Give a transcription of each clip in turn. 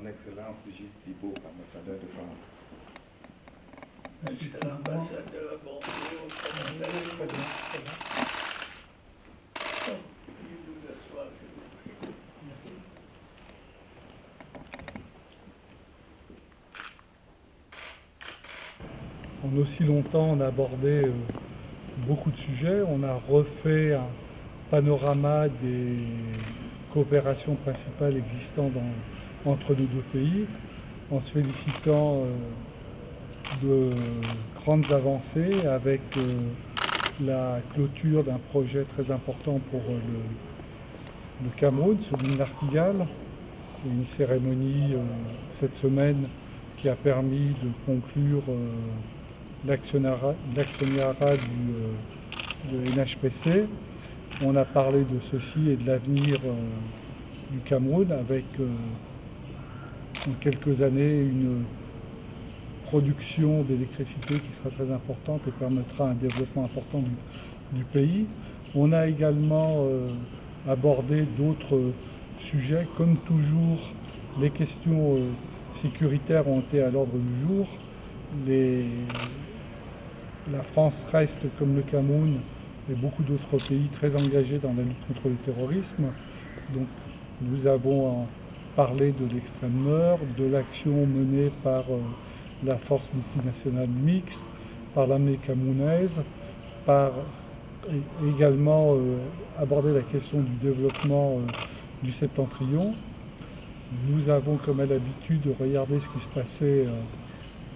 Son Excellence Gilles Thibault, ambassadeur de France. Monsieur l'ambassadeur, bonjour. Comment allez-vous? Très bien, très bien. Veuillez vous asseoir, s'il vous plaît. Merci. En aussi longtemps, on a abordé beaucoup de sujets. On a refait un panorama des coopérations principales existantes entre nos deux pays, en se félicitant de grandes avancées avec la clôture d'un projet très important pour le Cameroun, celui de Nartigal, et une cérémonie cette semaine qui a permis de conclure l'actionnariat de NHPC. On a parlé de ceci et de l'avenir du Cameroun avec en quelques années une production d'électricité qui sera très importante et permettra un développement important du pays. On a également abordé d'autres sujets. Comme toujours, les questions sécuritaires ont été à l'ordre du jour. La France reste, comme le Cameroun et beaucoup d'autres pays, très engagés dans la lutte contre le terrorisme. Donc, nous avons parlé de l'extrême nord, de l'action menée par la force multinationale mixte, par l'armée camerounaise, également aborder la question du développement du septentrion. Nous avons comme à l'habitude de regarder ce qui se passait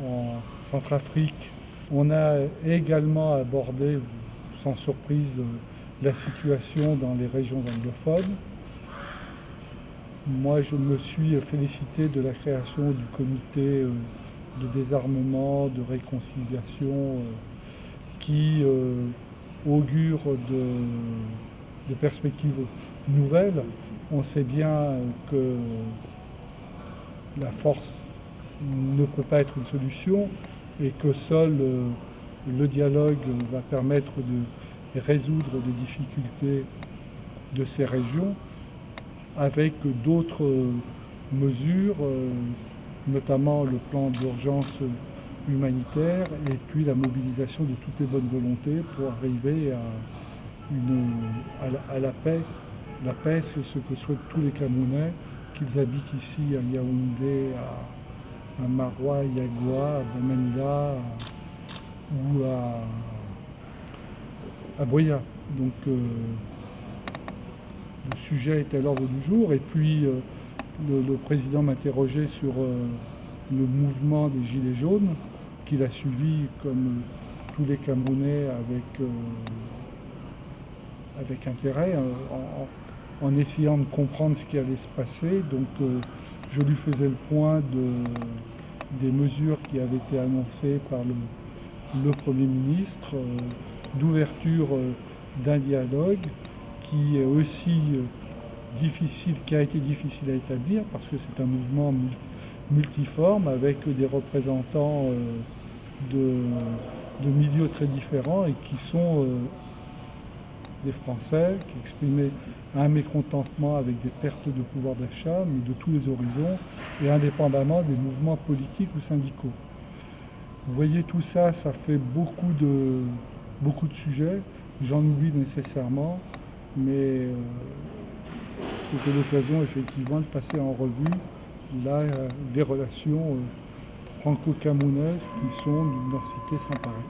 en Centrafrique. On a également abordé, sans surprise, la situation dans les régions anglophones. Moi, je me suis félicité de la création du comité de désarmement, de réconciliation, qui augure de perspectives nouvelles. On sait bien que la force ne peut pas être une solution et que seul le dialogue va permettre de résoudre les difficultés de ces régions avec d'autres mesures, notamment le plan d'urgence humanitaire et puis la mobilisation de toutes les bonnes volontés pour arriver à la paix. La paix, c'est ce que souhaitent tous les Camerounais, qu'ils habitent ici à Yaoundé, à Maroua, Yagua, à Bamenda ou à Boya. Donc le sujet est à l'ordre du jour. Et puis le président m'interrogeait sur le mouvement des Gilets jaunes, qu'il a suivi comme tous les Camerounais avec intérêt, en essayant de comprendre ce qui allait se passer. Donc je lui faisais le point des mesures qui avaient été annoncées par le Premier ministre, d'ouverture d'un dialogue qui est aussi difficile, qui a été difficile à établir parce que c'est un mouvement multiforme avec des représentants de milieux très différents et qui sont des Français qui exprimaient un mécontentement avec des pertes de pouvoir d'achat, mais de tous les horizons et indépendamment des mouvements politiques ou syndicaux. Vous voyez, tout ça, ça fait beaucoup de sujets. J'en oublie nécessairement, mais c'était l'occasion effectivement de passer en revue les relations franco-camerounaises qui sont d'une densité sans pareil.